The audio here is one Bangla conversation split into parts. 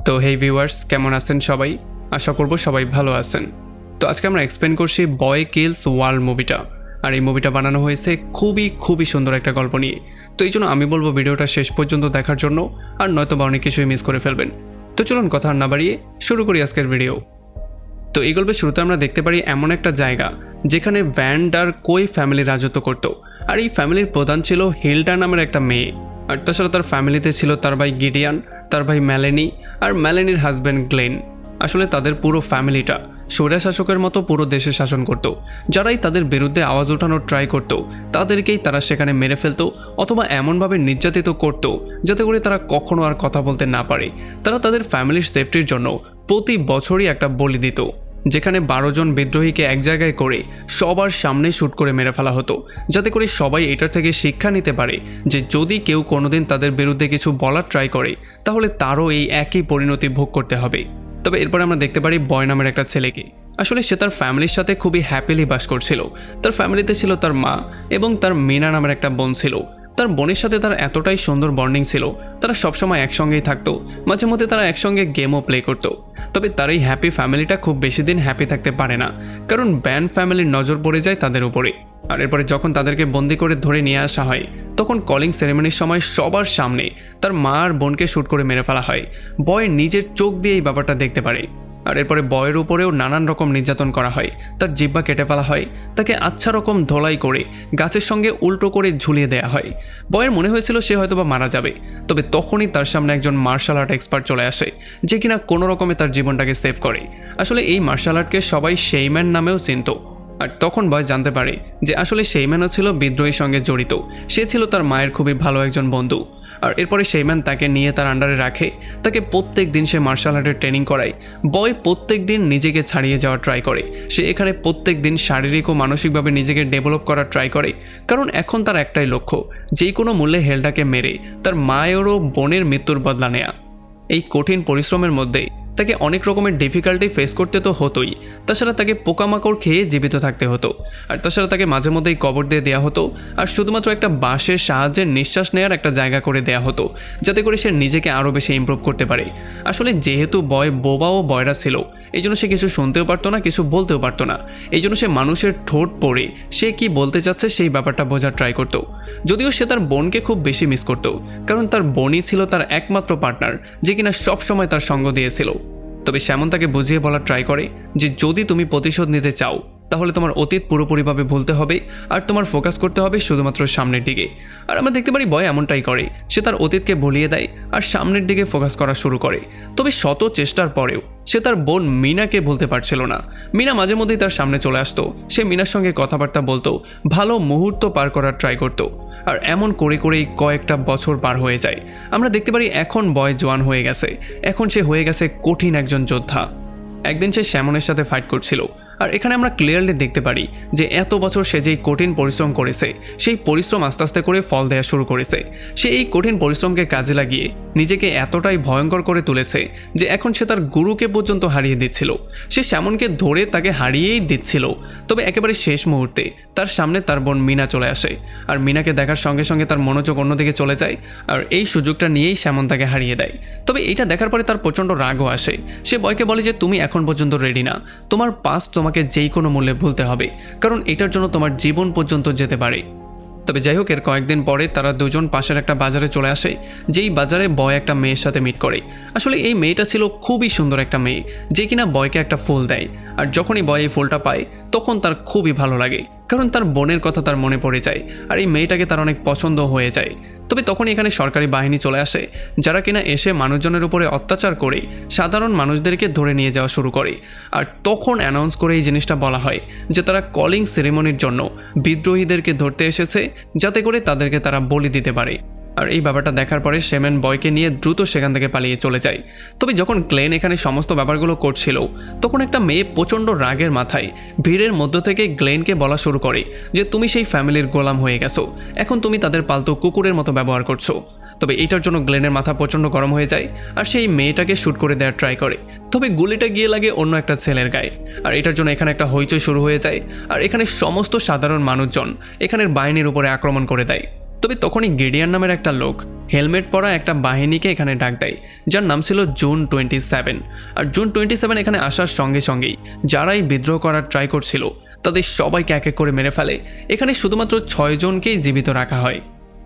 তো হেই ভিউয়ার্স, কেমন আছেন সবাই? আশা করব সবাই ভালো আছেন। তো আজকে আমরা এক্সপ্লেন করছি বয় কিলস ওয়ার্ল্ড মুভিটা। আর এই মুভিটা বানানো হয়েছে খুবই সুন্দর একটা গল্প নিয়ে। তো এই জন্য আমি বলবো ভিডিওটা শেষ পর্যন্ত দেখার জন্য, আর নয়তো বা অনেক কিছুই মিস করে ফেলবেন। তো চলুন কথা না বাড়িয়ে শুরু করি আজকের ভিডিও। তো এই গল্পের শুরুতে আমরা দেখতে পারি এমন একটা জায়গা যেখানে ভ্যান্ড আর কোই ফ্যামিলি রাজত্ব করত। আর এই ফ্যামিলির প্রধান ছিল হিল্ডা নামের একটা মেয়ে। আর তাছাড়া তার ফ্যামিলিতে ছিল তার ভাই গিডিয়ান, তার ভাই ম্যালেনি আর ম্যালেনির হাজব্যান্ড গ্লেন। আসলে তাদের পুরো ফ্যামিলিটা স্বৈরা শাসকের মতো পুরো দেশে শাসন করত। যারাই তাদের বিরুদ্ধে আওয়াজ ওঠানোর ট্রাই করত তাদেরকেই তারা সেখানে মেরে ফেলতো অথবা এমনভাবে নির্যাতিত করত যাতে করে তারা কখনো আর কথা বলতে না পারে। তারা তাদের ফ্যামিলির সেফটির জন্য প্রতি বছরই একটা বলি দিত, যেখানে 12 জন বিদ্রোহীকে এক জায়গায় করে সবার সামনে শ্যুট করে মেরে ফেলা হতো, যাতে করে সবাই এটার থেকে শিক্ষা নিতে পারে যে যদি কেউ কোনোদিন তাদের বিরুদ্ধে কিছু বলার ট্রাই করে তাহলে তারও এই একই পরিণতি ভোগ করতে হবে। তবে এরপরে আমরা দেখতে পারি বয় নামের একটা ছেলেকে। আসলে সে তার ফ্যামিলির সাথে খুবই হ্যাপিলি বাস করছিল। তার ফ্যামিলিতে ছিল তার মা এবং তার মিনা নামের একটা বোন ছিল। তার বোনের সাথে তার এতটাই সুন্দর বন্ডিং ছিল, তারা সবসময় একসঙ্গেই থাকতো, মাঝে মধ্যে তারা একসঙ্গে গেমও প্লে করতো। তবে তার এই হ্যাপি ফ্যামিলিটা খুব বেশি দিন হ্যাপি থাকতে পারে না, কারণ ব্যান ফ্যামিলির নজর পড়ে যায় তাদের উপরে। আর এরপরে যখন তাদেরকে বন্দি করে ধরে নিয়ে আসা হয় তখন কলিং সেরেমনির সময় সবার সামনে তার মা আর বোনকে শ্যুট করে মেরে ফেলা হয়। বয় নিজের চোখ দিয়ে এই ব্যাপারটা দেখতে পারে। আর এরপরে বয়ের উপরেও নানান রকম নির্যাতন করা হয়, তার জিহ্বা কেটে ফেলা হয়, তাকে আচ্ছা রকম ধোলাই করে গাছের সঙ্গে উল্টো করে ঝুলিয়ে দেওয়া হয়। বয়ের মনে হয়েছিল সে হয়তোবা মারা যাবে, তবে তখনই তার সামনে একজন মার্শাল আর্ট এক্সপার্ট চলে আসে, যে কিনা কোনো রকমে তার জীবনটাকে সেভ করে। আসলে এই মার্শাল আর্টকে সবাই সেইম্যান নামেও চিনত। আর তখন বয় জানতে পারে যে আসলে সেইম্যানও ছিল বিদ্রোহীর সঙ্গে জড়িত। সে ছিল তার মায়ের খুবই ভালো একজন বন্ধু। আর এরপরে সেইম্যান তাকে নিয়ে তার আন্ডারে রাখে, তাকে প্রত্যেক দিন সে মার্শাল আর্টের ট্রেনিং করায়। বয় প্রত্যেক দিন নিজেকে ছাড়িয়ে যাওয়ার ট্রাই করে। সে এখানে প্রত্যেক দিন শারীরিক ও মানসিকভাবে নিজেকে ডেভেলপ করার ট্রাই করে, কারণ এখন তার একটাই লক্ষ্য, যে কোনো মূল্যে হেলডাকে মেরে তার মায়ের ও বোনের মৃত্যুর বদলা নেয়া। এই কঠিন পরিশ্রমের মধ্যে তাকে অনেক রকমের ডিফিকাল্টি ফেস করতে তো হতোই, তাছাড়া তাকে পোকামাকড় খেয়ে জীবিত থাকতে হতো। আর তাছাড়া তাকে মাঝে মধ্যেই কবর দিয়ে দেওয়া হতো, আর শুধুমাত্র একটা বাঁশের সাহায্যে নিঃশ্বাস নেওয়ার একটা জায়গা করে দেওয়া হতো, যাতে করে সে নিজেকে আরও বেশি ইমপ্রুভ করতে পারে। আসলে যেহেতু বয় বোবা ও বয়রা ছিল, এই জন্য সে কিছু শুনতেও পারতো না, কিছু বলতেও পারতো না। এই জন্য সে মানুষের ঠোঁট পড়ে সে কি বলতে চাচ্ছে সেই ব্যাপারটা বোঝার ট্রাই করতো। যদিও সে তার বোনকে খুব বেশি মিস করতো, কারণ তার বোনই ছিল তার একমাত্র পার্টনার, যে কিনা সবসময় তার সঙ্গ দিয়েছিল। তবে শ্যামন তাকে বুঝিয়ে বলার ট্রাই করে যে যদি তুমি প্রতিশোধ নিতে চাও তাহলে তোমার অতীত পুরোপুরিভাবে ভুলতে হবে, আর তোমার ফোকাস করতে হবে শুধুমাত্র সামনের দিকে। আর আমরা দেখতে পারি বয় এমনটাই করে, সে তার অতীতকে ভুলিয়ে দেয় আর সামনের দিকে ফোকাস করা শুরু করে। তবে শত চেষ্টার পরেও সে তার বোন মিনাকে ভুলতে পারছিল না। মিনা মাঝে মধ্যেই তার সামনে চলে আসতো, সে মিনার সঙ্গে কথাবার্তা বলতো, ভালো মুহূর্ত পার করার ট্রাই করতো। আর এমন করে করেই কয়েকটা বছর পার হয়ে যায়। আমরা দেখতে পারি এখন বয় জোয়ান হয়ে গেছে, এখন সে হয়ে গেছে কঠিন একজন যোদ্ধা। একদিন সে শ্যামনের সাথে ফাইট করছিল, আর এখানে আমরা ক্লিয়ারলি দেখতে পারি যে এত বছর সে যেই কঠিন পরিশ্রম করেছে সেই পরিশ্রম আস্তে আস্তে করে ফল দেওয়া শুরু করেছে। সে এই কঠিন পরিশ্রমকে কাজে লাগিয়ে নিজেকে এতটাই ভয়ঙ্কর করে তুলেছে যে এখন সে তার গুরুকে পর্যন্ত হারিয়ে দিচ্ছিল। সে শ্যামনকে ধরে তাকে হারিয়েই দিচ্ছিল। তবে একেবারে শেষ মুহূর্তে তার সামনে তার বোন মিনা চলে আসে, আর মিনাকে দেখার সঙ্গে সঙ্গে তার মনোযোগ অন্যদিকে চলে যায়, আর এই সুযোগটা নিয়েই শ্যামন তাকে হারিয়ে দেয়। তবে এটা দেখার পরে তার প্রচণ্ড রাগও আসে। সে বয়কে বলে যে তুমি এখন পর্যন্ত রেডি না, তোমার পাস্ট তোমাকে যেই কোনো মূল্যে ভুলতে হবে, কারণ এটার জন্য তোমার জীবন পর্যন্ত যেতে পারে। তবে যাই হোক, এর কয়েকদিন পরে তারা দুজন পাশের একটা বাজারে চলে আসে, যেই বাজারে বয় একটা মেয়ের সাথে মিট করে। আসলে এই মেয়েটা ছিল খুবই সুন্দর একটা মেয়ে, যে কিনা বয়কে একটা ফুল দেয়। আর যখনই বয় এই ফুলটা পায় তখন তার খুবই ভালো লাগে, কারণ তার বোনের কথা তার মনে পড়ে যায়, আর এই মেয়েটাকে তার অনেক পছন্দ হয়ে যায়। তবে তখন এখানে সরকারি বাহিনী চলে আসে, যারা কিনা এসে মানুষজনের উপরে অত্যাচার করে সাধারণ মানুষদেরকে ধরে নিয়ে যাওয়া শুরু করে। আর তখন অ্যানাউন্স করে এই জিনিসটা বলা হয় যে তারা কলিং সেরেমনির জন্য বিদ্রোহীদেরকে ধরতে এসেছে, যাতে করে তাদেরকে তারা বলি দিতে পারে। আর এই ব্যাপারটা দেখার পরে শ্যামন বয়কে নিয়ে দ্রুত সেখান থেকে পালিয়ে চলে যায়। তবে যখন গ্লেন এখানে সমস্ত ব্যাপারগুলো করছিল তখন একটা মেয়ে প্রচণ্ড রাগের মাথায় ভিড়ের মধ্য থেকে গ্লেনকে বলা শুরু করে যে তুমি সেই ফ্যামিলির গোলাম হয়ে গেছো, এখন তুমি তাদের পালতু কুকুরের মতো ব্যবহার করছো। তবে এটার জন্য গ্লেনের মাথা প্রচণ্ড গরম হয়ে যায়, আর সেই মেয়েটাকে শ্যুট করে দেওয়ার ট্রাই করে। তবে গুলিটা গিয়ে লাগে অন্য একটা ছেলের গায়ে, আর এটার জন্য এখানে একটা হইচই শুরু হয়ে যায়। আর এখানে সমস্ত সাধারণ মানুষজন এখানের বাহিনীর উপরে আক্রমণ করে দেয়। তবে তখনই গিডিয়ান নামের একটা লোক হেলমেট পরা একটা বাহিনীকে এখানে ডাক দেয়, যার নাম ছিল জুন 27। আর জুন 27 এখানে আসার সঙ্গে সঙ্গেই যারাই বিদ্রোহ করার ট্রাই করছিল তাদের সবাইকে এক এক করে মেরে ফেলে। এখানে শুধুমাত্র 6 জনকেই জীবিত রাখা হয়।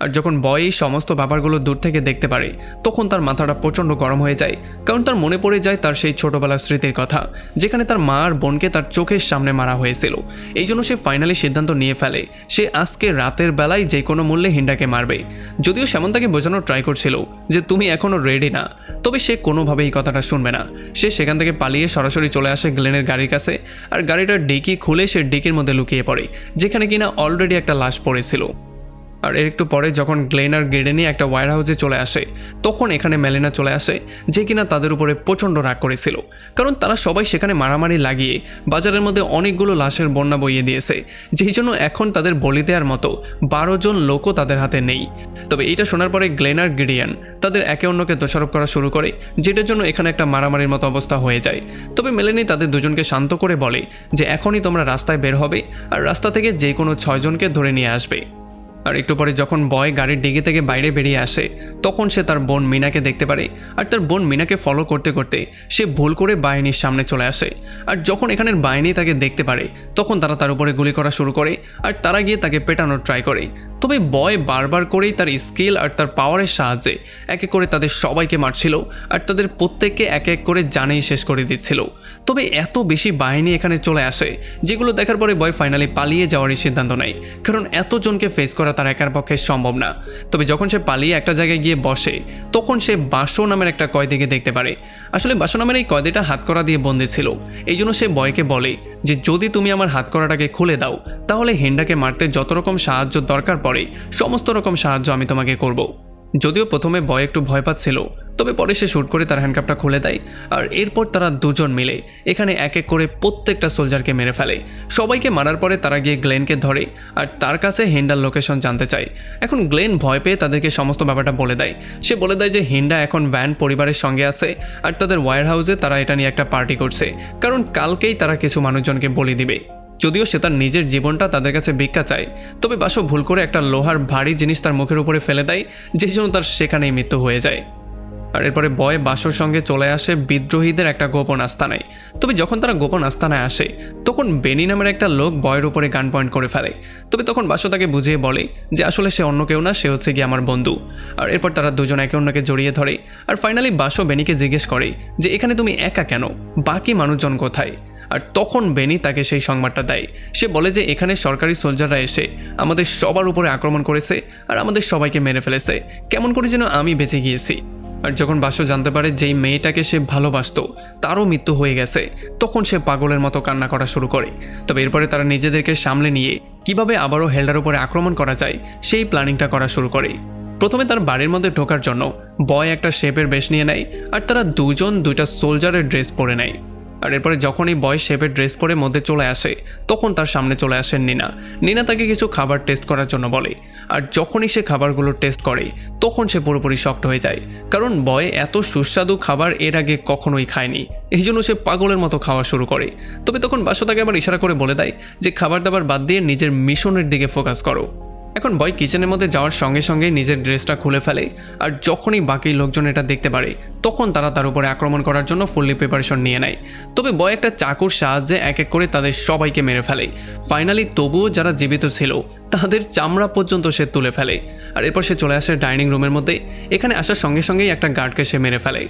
আর যখন বয় এই সমস্ত ব্যাপারগুলো দূর থেকে দেখতে পারে তখন তার মাথাটা প্রচণ্ড গরম হয়ে যায়, কারণ তার মনে পড়ে যায় তার সেই ছোটবেলার স্মৃতির কথা, যেখানে তার মা আর বোনকে তার চোখের সামনে মারা হয়েছিল। এই জন্য সে ফাইনালি সিদ্ধান্ত নিয়ে ফেলে সে আজকে রাতের বেলায় যে কোনো মূল্যে হিন্ডাকে মারবে। যদিও সেমন তাকে বোঝানোর ট্রাই করছিল যে তুমি এখনও রেডি না, তবে সে কোনোভাবেই এই কথাটা শুনবে না। সে সেখান থেকে পালিয়ে সরাসরি চলে আসে গ্লেনের গাড়ির কাছে, আর গাড়িটার ডিকি খুলে সে ডিকির মধ্যে লুকিয়ে পড়ে, যেখানে কিনা অলরেডি একটা লাশ পড়েছিল। আর এর একটু পরে যখন গ্লেন আর গিডেনি একটা ওয়্যার হাউসে চলে আসে তখন এখানে মেলেনা চলে আসে, যে কিনা তাদের উপরে প্রচণ্ড রাগ করেছিল, কারণ তারা সবাই সেখানে মারামারি লাগিয়ে বাজারের মধ্যে অনেকগুলো লাশের বন্যা বইয়ে দিয়েছে, যেই জন্য এখন তাদের বলি দেওয়ার মতো 12 জন লোকও তাদের হাতে নেই। তবে এটা শোনার পরে গ্লেন আর গিডিয়ান তাদের একে অন্যকে দোষারোপ করা শুরু করে, যেটার জন্য এখানে একটা মারামারির মতো অবস্থা হয়ে যায়। তবে মেলেনি তাদের দুজনকে শান্ত করে বলে যে এখনই তোমরা রাস্তায় বের হবে আর রাস্তা থেকে যে কোনো 6 জনকে ধরে নিয়ে আসবে। আর একটু পরে যখন বয় গাড়ির ডিগি থেকে বাইরে বেরিয়ে আসে তখন সে তার বোন মিনাকে দেখতে পারে, আর তার বোন মিনাকে ফলো করতে করতে সে ভুল করে বাহিনীর সামনে চলে আসে। আর যখন এখানের বাহিনী তাকে দেখতে পারে তখন তারা তার উপরে গুলি করা শুরু করে, আর তারা গিয়ে তাকে পেটানোর ট্রাই করে। তবে বয় বারবার করেই তার স্কিল আর তার পাওয়ারের সাহায্যে এক এক করে তাদের সবাইকে মারছিল, আর তাদের প্রত্যেককে এক এক করে জানেই শেষ করে দিচ্ছিল। তবে এত বেশি বাহিনী এখানে চলে আসে যেগুলো দেখার পরে বয় ফাইনালি পালিয়ে যাওয়ারই সিদ্ধান্ত নেয়, কারণ এতজনকে ফেস করা তার একার পক্ষে সম্ভব না। তবে যখন সে পালিয়ে একটা জায়গায় গিয়ে বসে তখন সে বাসো নামের একটা কয়েদিকে দেখতে পারে। আসলে বাসো নামের এই কয়েদিটা হাতকড়া দিয়ে বন্দি ছিল, এই জন্য সে বয়কে বলে যে যদি তুমি আমার হাতকড়াটাকে খুলে দাও তাহলে হিন্ডাকে মারতে যত রকম সাহায্য দরকার পড়ে সমস্ত রকম সাহায্য আমি তোমাকে করব। যদিও প্রথমে বয় একটু ভয় পাচ্ছিল, তবে পরে সে শুট করে তার হ্যান্ডকাপটা খুলে দেয়, আর এরপর তারা দুজন মিলে এখানে এক এক করে প্রত্যেকটা সোলজারকে মেরে ফেলে। সবাইকে মারার পরে তারা গিয়ে গ্লেনকে ধরে আর তার কাছে হিন্ডার লোকেশন জানতে চায়। এখন গ্লেন ভয় পেয়ে তাদেরকে সমস্ত ব্যাপারটা বলে দেয়। সে বলে দেয় যে হিন্ডা এখন ভ্যান পরিবারের সঙ্গে আছে, আর তাদের ওয়্যার হাউসে তারা এটা নিয়ে একটা পার্টি করছে, কারণ কালকেই তারা কিছু মানুষজনকে বলি দিবে। যদিও সে তার নিজের জীবনটা তাদের কাছে ভিক্ষা চায়, তবে বাসো ভুল করে একটা লোহার ভারী জিনিস তার মুখের উপরে ফেলে দেয়, যেই জন্য তার সেখানেই মৃত্যু হয়ে যায়। আর এরপরে বয় বাসোর সঙ্গে চলে আসে বিদ্রোহীদের একটা গোপন আস্তানায়। তবে যখন তারা গোপন আস্তানায় আসে তখন বেনি নামের একটা লোক বয়ের উপরে গান পয়েন্ট করে ফেলে। তবে তখন বাসো তাকে বুঝিয়ে বলে যে আসলে সে অন্য কেউ না, সে হচ্ছে গিয়ে আমার বন্ধু। আর এরপর তারা দুজন একে অন্যকে জড়িয়ে ধরে, আর ফাইনালি বাসো বেনিকে জিজ্ঞেস করে যে এখানে তুমি একা কেন, বাকি মানুষজন কোথায়? আর তখন বেনি তাকে সেই সংবাদটা দেয়। সে বলে যে এখানে সরকারি সোলজাররা এসে আমাদের সবার উপরে আক্রমণ করেছে আর আমাদের সবাইকে মেরে ফেলেছে, কেমন করে যেন আমি বেঁচে গিয়েছি। আর যখন বাসু জানতে পারে যেই মেয়েটাকে সে ভালোবাসতো তারও মৃত্যু হয়ে গেছে তখন সে পাগলের মতো কান্না করা শুরু করে। তবে এরপরে তারা নিজেদেরকে সামলে নিয়ে কিভাবে আবারও হেল্ডার উপরে আক্রমণ করা যায় সেই প্ল্যানিংটা করা শুরু করে। প্রথমে তার বাড়ির মধ্যে ঢোকার জন্য বয় একটা শেপের বেশ নিয়ে নেয়, আর তারা দুজন দুইটা সোলজারের ড্রেস পরে নেয়। আর এরপরে যখনই বয় শেপের ড্রেস পরে মধ্যে চলে আসে তখন তার সামনে চলে আসেন নিনা তাকে কিছু খাবার টেস্ট করার জন্য বলে। আর যখনই সে খাবারগুলো টেস্ট করে তখন সে পুরোপুরি শকড হয়ে যায়, কারণ বয় এত সুস্বাদু খাবার এর আগে কখনোই খায়নি, এই জন্য সে পাগলের মতো খাওয়া শুরু করে। তবে তখন বাসু তাকে আবার ইশারা করে বলে দেয় যে খাবার দাবার বাদ দিয়ে নিজের মিশনের দিকে ফোকাস করো। এখন বয় কিচেনের মধ্যে যাওয়ার সঙ্গে সঙ্গে নিজের ড্রেসটা খুলে ফেলে, আর যখনই বাকি লোকজন এটা দেখতে পারে তখন তারা তার উপরে আক্রমণ করার জন্য ফুললি প্রিপারেশন নিয়ে নেয়। তবে বয় একটা চাকুর সাহায্যে এক এক করে তাদের সবাইকে মেরে ফেলে। ফাইনালি তবুও যারা জীবিত ছিল তাদের চামড়া পর্যন্ত সে তুলে ফেলে। আর এরপর সে চলে আসে ডাইনিং রুমের মধ্যে। এখানে আসার সঙ্গে সঙ্গেই একটা গার্ডকে সে মেরে ফেলে।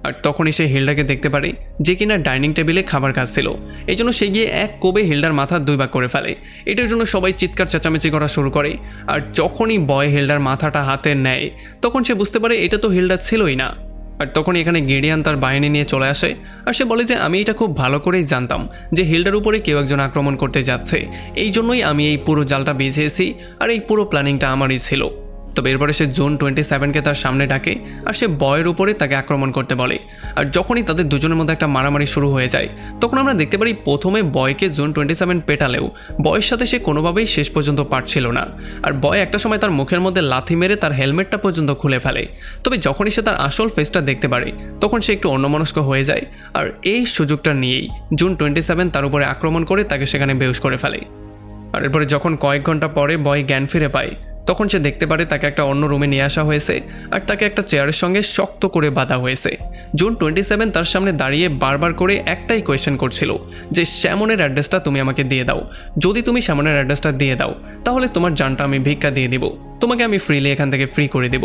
আর তখনই সে হিল্ডাকে দেখতে পারে যে কিনা ডাইনিং টেবিলে খাবার খাচ্ছিল, এই জন্য সে গিয়ে এক কোবে হিল্ডার মাথা 2 ভাগ করে ফেলে। এটার জন্য সবাই চিৎকার চেঁচামেচি করা শুরু করে। আর যখনই বয় হিল্ডার মাথাটা হাতে নেয় তখন সে বুঝতে পারে এটা তো হিল্ডার ছিলই না। আর তখন এখানে গিডিয়ান তার বাহিনী নিয়ে চলে আসে, আর সে বলে যে আমি এটা খুব ভালো করেই জানতাম যে হিল্ডার উপরে কেউ একজন আক্রমণ করতে যাচ্ছে, এই জন্যই আমি এই পুরো জালটা বিছিয়েছি, আর এই পুরো প্ল্যানিংটা আমারই ছিল। তবে এরপরে সে জুন 27কে তার সামনে ডাকে, আর সে বয়ের উপরে তাকে আক্রমণ করতে বলে। আর যখনই তাদের দুজনের মধ্যে একটা মারামারি শুরু হয়ে যায় তখন আমরা দেখতে পারি প্রথমে বয়কে জুন 27 পেটালেও বয়ের সাথে সে কোনোভাবেই শেষ পর্যন্ত পারছিল না। আর বয় একটা সময় তার মুখের মধ্যে লাথি মেরে তার হেলমেটটা পর্যন্ত খুলে ফেলে। তবে যখনই সে তার আসল ফেসটা দেখতে পারে তখন সে একটু অন্যমনস্ক হয়ে যায়, আর এই সুযোগটা নিয়েই জুন 27 তার উপরে আক্রমণ করে তাকে সেখানে বেহুশ করে ফেলে। আর এরপরে যখন কয়েক ঘন্টা পরে বয় জ্ঞান ফিরে পায় তখন সে দেখতে পারে তাকে একটা অন্য রুমে নিয়ে আসা হয়েছে আর তাকে একটা চেয়ারের সঙ্গে শক্ত করে বাঁধা হয়েছে। জুন 27 তার সামনে দাঁড়িয়ে বারবার করে একটাই কোয়েশ্চেন করছিল যে শ্যামনের অ্যাড্রেসটা তুমি আমাকে দিয়ে দাও, যদি তুমি শ্যামনের অ্যাড্রেসটা দিয়ে দাও তাহলে তোমার জানটা আমি ভিক্ষা দিয়ে দিব, তোমাকে আমি ফ্রিলি এখান থেকে ফ্রি করে দেব।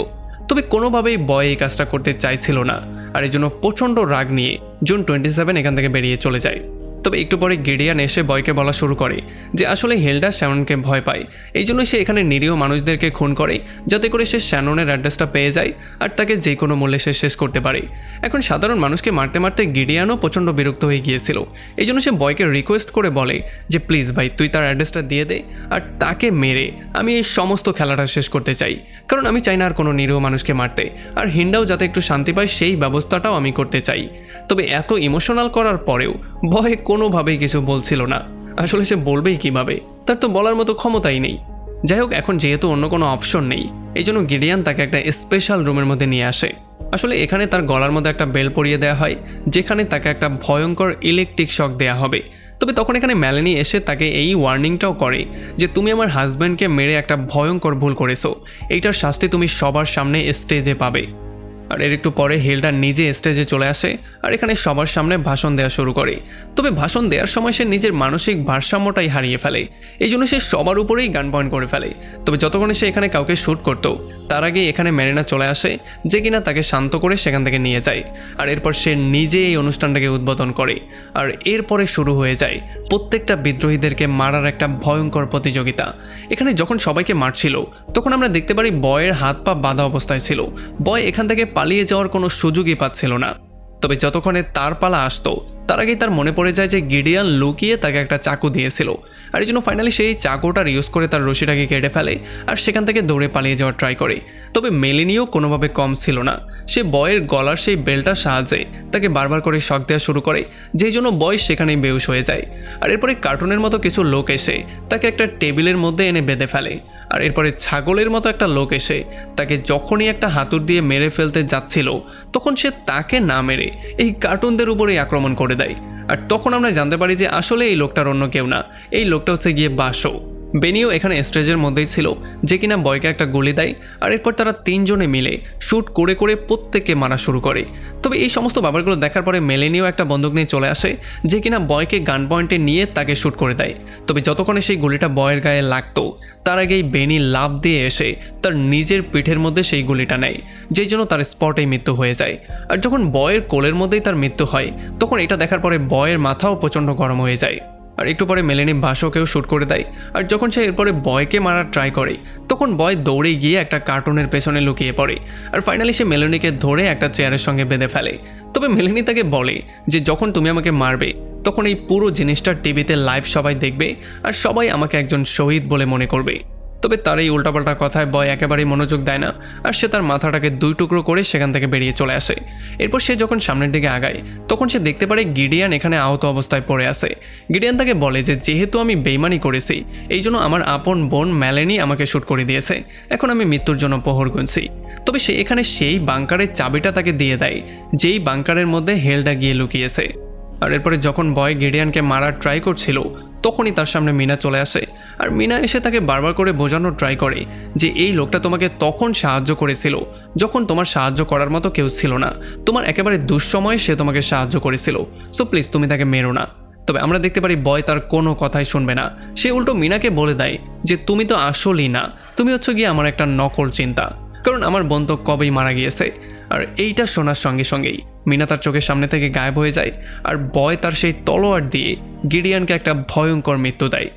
তবে কোনোভাবেই বয় এই কাজটা করতে চাইছিল না আর এই জন্য প্রচণ্ড রাগ নিয়ে জুন 27 এখান থেকে বেরিয়ে চলে যায়। তবে একটু পরে গিডিয়ান এসে বয়কে বলা শুরু করে যে আসলে হেলডা শ্যাননকে ভয় পায়, এই জন্য সে এখানে নিরীহ মানুষদেরকে খুন করে যাতে করে সে শ্যাননের অ্যাড্রেসটা পেয়ে যায় আর তাকে যে কোনো মূল্যে সে শেষ করতে পারে। এখন সাধারণ মানুষকে মারতে মারতে গিডিয়ানও প্রচণ্ড বিরক্ত হয়ে গিয়েছিল, এই জন্য সে বয়কে রিকোয়েস্ট করে বলে যে প্লিজ ভাই তুই তার অ্যাড্রেসটা দিয়ে দে আর তাকে মেরে আমি এই সমস্ত খেলাটা শেষ করতে চাই, কারণ আমি চাই না আর কোনো নিরীহ মানুষকে মারতে, আর হিন্ডাও যাতে একটু শান্তি পায় সেই ব্যবস্থাটাও আমি করতে চাই। তবে এত ইমোশনাল করার পরেও বয় কোনোভাবেই কিছু বলছিল না, আসলে সে বলবেই কিভাবে, তার তো বলার মতো ক্ষমতাই নেই। যাই হোক, এখন যেহেতু অন্য কোনো অপশন নেই এই জন্য গিডিয়ান তাকে একটা স্পেশাল রুমের মধ্যে নিয়ে আসে। আসলে এখানে তার গলার মধ্যে একটা বেল পরিয়ে দেওয়া হয় যেখানে তাকে একটা ভয়ঙ্কর ইলেকট্রিক শক দেওয়া হবে। তবে তখন এখানে মেলানি এসে তাকে এই ওয়ার্নিংটাও করে যে তুমি আমার হাজব্যান্ডকে মেরে একটা ভয়ঙ্কর ভুল করেছো, এইটার শাস্তি তুমি সবার সামনে স্টেজে পাবে। আর এর একটু পরে হেলডা নিজে স্টেজে চলে আসে আর এখানে সবার সামনে ভাষণ দেওয়া শুরু করে। তবে ভাষণ দেওয়ার সময় সে নিজের মানসিক ভারসাম্যটাই হারিয়ে ফেলে, এই জন্য সে সবার উপরেই গান পয়েন্ট করে ফেলে। তবে যতক্ষণে সে এখানে কাউকে শ্যুট করতো তার আগে এখানে মেরিনা চলে আসে যে কিনা তাকে শান্ত করে সেখান থেকে নিয়ে যায়। আর এরপর সে নিজে এই অনুষ্ঠানটাকে উদ্বোধন করে আর এরপরে শুরু হয়ে যায় প্রত্যেকটা বিদ্রোহীদেরকে মারার একটা ভয়ঙ্কর প্রতিযোগিতা। এখানে যখন সবাইকে মারছিল তখন আমরা দেখতে পারি বয়ের হাত পা বাঁধা অবস্থায় ছিল, বয় এখান থেকে পালিয়ে যাওয়ার কোনো সুযোগই পাচ্ছিল না। তবে যতক্ষণে তার পালা আসতো তার আগেই তার মনে পড়ে যায় যে গিডিয়ান লুকিয়ে তাকে একটা চাকু দিয়েছিল, আর এই জন্য ফাইনালি সেই চাকুটার ইউজ করে তার রশিটাকে কেটে ফেলে আর সেখান থেকে দৌড়ে পালিয়ে যাওয়ার ট্রাই করে। তবে মেলিনিও কোনোভাবে কম ছিল না, সে বয়ের গলার সেই বেল্টটার সাহায্যে তাকে বারবার করে শক দেওয়া শুরু করে, যেই জন্য বয় সেখানেই বেহুশ হয়ে যায়। আর এরপরে কার্টুনের মতো কিছু লোক এসে তাকে একটা টেবিলের মধ্যে এনে বেঁধে ফেলে। আর এরপরে ছাগলের মতো একটা লোক এসে তাকে যখনই একটা হাতুড় দিয়ে মেরে ফেলতে যাচ্ছিল তখন সে তাকে না মেরে এই কার্টুনদের উপরেই আক্রমণ করে দেয়। আর তখন আমরা জানতে পারি যে আসলে এই লোকটার অন্য কেউ না, এই লোকটা হচ্ছে গিয়ে বাসো। বেনিও এখানে স্টেজের মধ্যেই ছিল যে কিনা বয়কে একটা গুলি দেয় আর এরপর তারা তিনজনে মিলে শ্যুট করে করে প্রত্যেককে মারা শুরু করে। তবে এই সমস্ত ব্যাপারগুলো দেখার পরে মেলেনিও একটা বন্দুক নিয়ে চলে আসে যে কিনা বয়কে গান পয়েন্টে নিয়ে তাকে শ্যুট করে দেয়। তবে যতক্ষণে সেই গুলিটা বয়ের গায়ে লাগতো তার আগেই বেনি লাফ দিয়ে এসে তার নিজের পিঠের মধ্যে সেই গুলিটা নেয়, যেই জন্য তার স্পটেই মৃত্যু হয়ে যায়। আর যখন বয়ের কোলের মধ্যেই তার মৃত্যু হয় তখন এটা দেখার পরে বয়ের মাথাও প্রচণ্ড গরম হয়ে যায়। আর একটু পরে মেলেনি বাসকেও শ্যুট করে দেয়। আর যখন সে এরপরে বয়কে মারার ট্রাই করে তখন বয় দৌড়ে গিয়ে একটা কার্টুনের পেছনে লুকিয়ে পড়ে আর ফাইনালি সে মেলেনিকে ধরে একটা চেয়ারের সঙ্গে বেঁধে ফেলে। তবে মেলেনি তাকে বলে যে যখন তুমি আমাকে মারবে তখন এই পুরো জিনিসটা টিভিতে লাইভ সবাই দেখবে আর সবাই আমাকে একজন শহীদ বলে মনে করবে। তবে তার এই উল্টাপাল্টা কথায় বয় একেবারেই মনোযোগ দেয় না আর সে তার মাথাটাকে দুই টুকরো করে সেখান থেকে বেরিয়ে চলে আসে। এরপর সে যখন সামনের দিকে আগায় তখন সে দেখতে পারে গিডিয়ান এখানে আহত অবস্থায় পড়ে আছে। গিডিয়ান তাকে বলে যে যেহেতু আমি বেইমানি করেছি এই জন্য আমার আপন বোন মেলেনি আমাকে শ্যুট করে দিয়েছে, এখন আমি মৃত্যুর জন্য প্রহর গুনছি। তবে সে এখানে সেই বাংকারের চাবিটা তাকে দিয়ে দেয় যেই বাংকারের মধ্যে হেলডা গিয়ে লুকিয়েছে। আর এরপরে যখন বয় গিডিয়ানকে মারার ট্রাই করছিল তখনই তার সামনে মিনা চলে আসে আর মিনা এসে তাকে বারবার করে বোঝানোর ট্রাই করে যে এই লোকটা তোমাকে তখন সাহায্য করেছিল যখন তোমার সাহায্য করার মতো কেউ ছিল না, তোমার একেবারে দুঃসময়ে সে তোমাকে সাহায্য করেছিল, সো প্লিজ তুমি তাকে মেরো না। তবে আমরা দেখতে পারি বয় তার কোনো কথাই শুনবে না, সে উল্টো মিনাকে বলে দেয় যে তুমি তো আসলেই না, তুমি হচ্ছে গিয়ে আমার একটা নকল চিন্তা, কারণ আমার বোন তো কবেই মারা গিয়েছে। আর এইটা শোনার সঙ্গে সঙ্গেই মিনা তার চোখের সামনে থেকে গায়েব হয়ে যায় আর বয় তার সেই তলোয়ার দিয়ে গিডিয়ানকে একটা ভয়ঙ্কর মৃত্যু দেয়।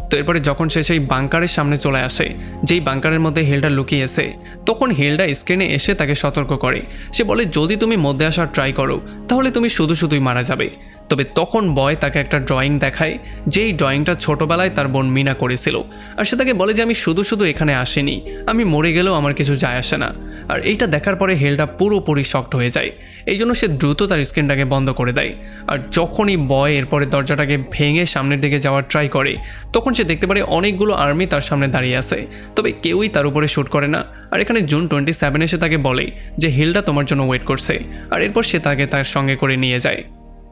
তো এরপরে যখন সে সেই বাংকারের সামনে চলে আসে যেই বাংকারের মধ্যে হেলডা লুকিয়েছে তখন হেলডা স্ক্রিনে এসে তাকে সতর্ক করে, সে বলে যদি তুমি মধ্যে আসার ট্রাই করো তাহলে তুমি শুধু শুধুই মারা যাবে। তবে তখন বয় তাকে একটা ড্রয়িং দেখায় যেই ড্রয়িংটা ছোটবেলায় তার বোন মিনা করেছিল আর সে তাকে বলে যে আমি শুধু শুধু এখানে আসিনি, আমি মরে গেলেও আমার কিছু যায় আসে না। আর এইটা দেখার পরে হেলডা পুরোপুরি শকড হয়ে যায়, এই জন্য সে দ্রুত তার স্ক্রিনটাকে বন্ধ করে দেয়। আর যখনই বয় এরপরে দরজাটাকে ভেঙে সামনের দিকে যাওয়ার ট্রাই করে তখন সে দেখতে পারে অনেকগুলো আর্মি তার সামনে দাঁড়িয়ে আছে, তবে কেউই তার উপরে শ্যুট করে না। আর এখানে জুন 27 এসে তাকে বলে যে হিলডা তোমার জন্য ওয়েট করছে, আর এরপর সে তাকে তার সঙ্গে করে নিয়ে যায়।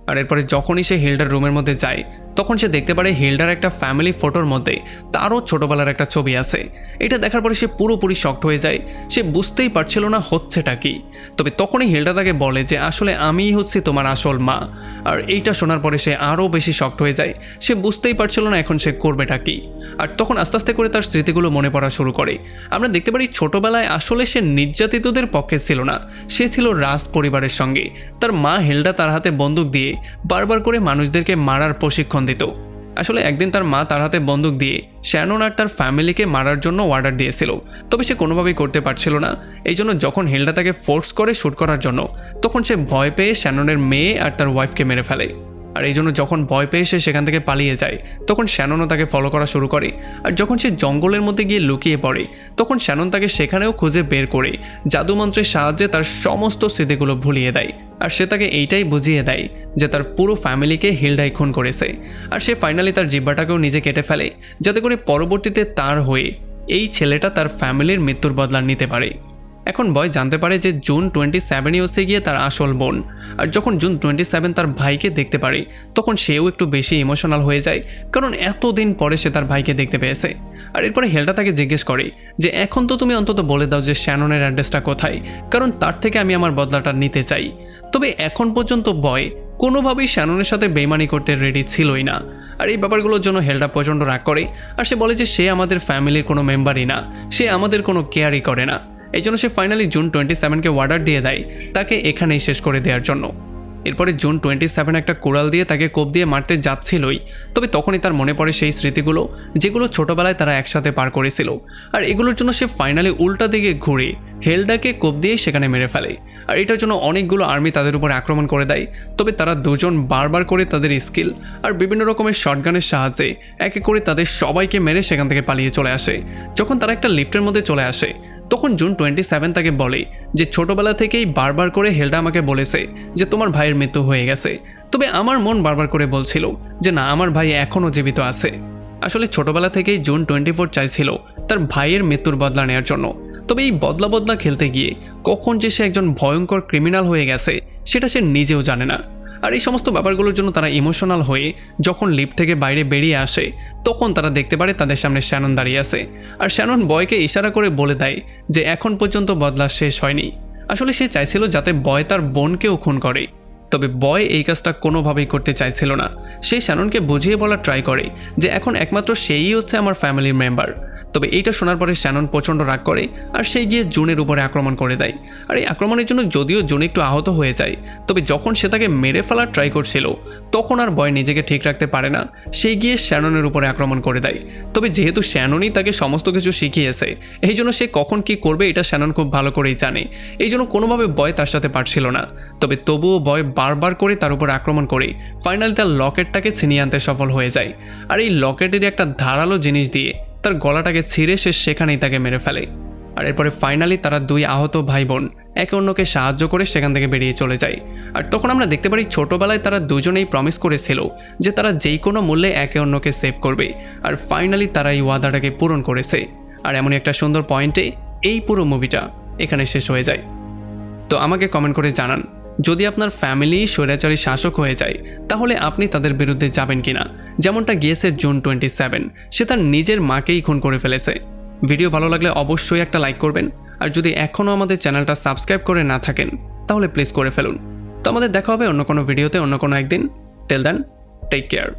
আর এরপরে যখনই সে হিলডার রুমের মধ্যে যায় তখন সে দেখতে পারে হিল্ডার একটা ফ্যামিলি ফটোর মধ্যে তারও ছোটবেলার একটা ছবি আছে। এটা দেখার পরে সে পুরোপুরি শকড হয়ে যায়। সে বুঝতেই পারছিল না হচ্ছেটা কি। তবে তখনই হিল্ডা তাকে বলে যে আসলে আমিই হচ্ছি তোমার আসল মা। আর এইটা শোনার পরে সে আরও বেশি শকড হয়ে যায়। সে বুঝতেই পারছিল না এখন সে করবেটা কি। আর তখন আস্তে আস্তে করে তার স্মৃতিগুলো মনে পড়া শুরু করে। আমরা দেখতে পারি ছোটবেলায় আসলে সে নির্যাতিতদের পক্ষে ছিল না, সে ছিল রাজ পরিবারের সঙ্গে। তার মা হিল্ডা তার হাতে বন্দুক দিয়ে বারবার করে মানুষদেরকে মারার প্রশিক্ষণ দিত। আসলে একদিন তার মা তার হাতে বন্দুক দিয়ে শ্যানন আর তার ফ্যামিলিকে মারার জন্য অর্ডার দিয়েছিল, তবে সে কোনোভাবেই করতে পারছিল না। এই জন্য যখন হিল্ডা তাকে ফোর্স করে শ্যুট করার জন্য, তখন সে ভয় পেয়ে শ্যাননের মেয়ে আর তার ওয়াইফকে মেরে ফেলে। আর এই জন্য যখন ভয় পেয়ে সে সেখান থেকে পালিয়ে যায়, তখন শ্যাননও তাকে ফলো করা শুরু করে। আর যখন সে জঙ্গলের মধ্যে গিয়ে লুকিয়ে পড়ে, তখন শ্যানন তাকে সেখানেও খুঁজে বের করে জাদুমন্ত্রের সাহায্যে তার সমস্ত স্মৃতিগুলো ভুলিয়ে দেয়। আর সে তাকে এইটাই বুঝিয়ে দেয় যে তার পুরো ফ্যামিলিকে হিল্ডাই খুন করেছে। আর সে ফাইনালি তার জিহ্বাটাকেও নিজে কেটে ফেলে, যাতে করে পরবর্তীতে তার হয়ে এই ছেলেটা তার ফ্যামিলির মৃত্যুর বদলা নিতে পারে। এখন বয় জানতে পারে যে জুন 27ই হচ্ছে গিয়ে তার আসল বোন। আর যখন জুন 27 তার ভাইকে দেখতে পারে, তখন সেও একটু বেশি ইমোশনাল হয়ে যায়, কারণ এতদিন পরে সে তার ভাইকে দেখতে পেয়েছে। আর এরপরে হেল্ডা তাকে জিজ্ঞেস করে যে এখন তো তুমি অন্তত বলে দাও যে শ্যাননের অ্যাড্রেসটা কোথায়, কারণ তার থেকে আমি আমার বদলাটা নিতে চাই। তবে এখন পর্যন্ত বয় কোনোভাবেই শ্যাননের সাথে বেইমানি করতে রেডি ছিলই না। আর এই ব্যাপারগুলোর জন্য হেল্ডা প্রচণ্ড রাগ করে। আর সে বলে যে সে আমাদের ফ্যামিলির কোনো মেম্বারই না, সে আমাদের কোনো কেয়ারই করে না। এই জন্য সে ফাইনালি জুন 27কে অর্ডার দিয়ে দেয় তাকে এখানেই শেষ করে দেওয়ার জন্য। এরপরে জুন 27 একটা কোড়াল দিয়ে তাকে কোপ দিয়ে মারতে যাচ্ছিলই, তবে তখনই তার মনে পড়ে সেই স্মৃতিগুলো যেগুলো ছোটবেলায় তারা একসাথে পার করেছিল। আর এগুলোর জন্য সে ফাইনালি উল্টা দিকে ঘুরে হেল্ডাকে কোপ দিয়ে সেখানে মেরে ফেলে। আর এটার জন্য অনেকগুলো আর্মি তাদের উপর আক্রমণ করে দেয়, তবে তারা দুজন বারবার করে তাদের স্কিল আর বিভিন্ন রকমের শটগানের সাহায্যে একে করে তাদের সবাইকে মেরে সেখান থেকে পালিয়ে চলে আসে। যখন তারা একটা লিফটের মধ্যে চলে আসে, তখন জুন 27 তাকে বলে যে ছোটবেলা থেকেই বারবার করে হেল্ডা আমাকে বলেছে যে তোমার ভাইয়ের মৃত্যু হয়ে গেছে, তবে আমার মন বারবার করে বলছিল যে না, আমার ভাই এখনও জীবিত আছে। আসলে ছোটবেলা থেকেই জুন 24 চাইছিল তার ভাইয়ের মৃত্যুর বদলা নেওয়ার জন্য, তবে এই বদলা খেলতে গিয়ে কখন যে সে একজন ভয়ঙ্কর ক্রিমিনাল হয়ে গেছে সেটা সে নিজেও জানে না। আর এই সমস্ত ব্যাপারগুলোর জন্য তারা ইমোশনাল হয়ে যখন লিফট থেকে বাইরে বেরিয়ে আসে, তখন তারা দেখতে পারে তাদের সামনে শ্যানন দাঁড়িয়ে আছে। আর শ্যানন বয়কে ইশারা করে বলে দেয় যে এখন পর্যন্ত বদলা শেষ হয়নি। আসলে সে চাইছিল যাতে বয় তার বোনকেও খুন করে, তবে বয় এই কাজটা কোনোভাবেই করতে চাইছিল না। সে শ্যাননকে বুঝিয়ে বলার ট্রাই করে যে এখন একমাত্র সেই হচ্ছে আমার ফ্যামিলির মেম্বার। তবে এইটা শোনার পরে শ্যানন প্রচণ্ড রাগ করে আর সে গিয়ে জুনের উপরে আক্রমণ করে দেয়। আর এই আক্রমণের জন্য যদিও জুন একটু আহত হয়ে যায়, তবে যখন সে তাকে মেরে ফেলার ট্রাই করছিল তখন আর বয় নিজেকে ঠিক রাখতে পারে না, সে গিয়ে শ্যাননের উপরে আক্রমণ করে দেয়। তবে যেহেতু শ্যাননই তাকে সমস্ত কিছু শিখিয়েছে, এই জন্য সে কখন কি করবে এটা শ্যানন খুব ভালো করেই জানে। এই জন্য কোনোভাবে বয় তার সাথে পারছিল না। তবে তবুও বয় বারবার করে তার উপর আক্রমণ করে ফাইনালি তার লকেটটাকে ছিনিয়ে আনতে সফল হয়ে যায়। আর এই লকেটের একটা ধারালো জিনিস দিয়ে তার গলাটাকে ছিঁড়ে সে সেখানেই তাকে মেরে ফেলে। আর এরপরে ফাইনালি তারা দুই আহত ভাই বোন একে অন্যকে সাহায্য করে সেখান থেকে বেরিয়ে চলে যায়। আর তখন আমরা দেখতে পারি ছোটবেলায় তারা দুজনেই প্রমিস করেছিল যে তারা যেই কোনো মূল্যে একে অন্যকে সেভ করবে। আর ফাইনালি তারা এই ওয়াদাটাকে পূরণ করেছে। আর এমনই একটা সুন্দর পয়েন্টে এই পুরো মুভিটা এখানে শেষ হয়ে যায়। তো আমাকে কমেন্ট করে জানান, যদি আপনার ফ্যামিলি স্বৈরাচারী শাসক হয়ে যায় তাহলে আপনি তাদের বিরুদ্ধে যাবেন কিনা, যেমনটা গিয়েছে জুন 27, সে তার নিজের মাকেই খুন করে ফেলেছে। ভিডিও ভালো লাগলে অবশ্যই একটা লাইক করবেন, আর যদি এখনও আমাদের চ্যানেলটা সাবস্ক্রাইব করে না থাকেন তাহলে প্লিজ করে ফেলুন। তো আমাদের দেখা হবে অন্য কোনো ভিডিওতে অন্য কোনো একদিন। Till then, take care.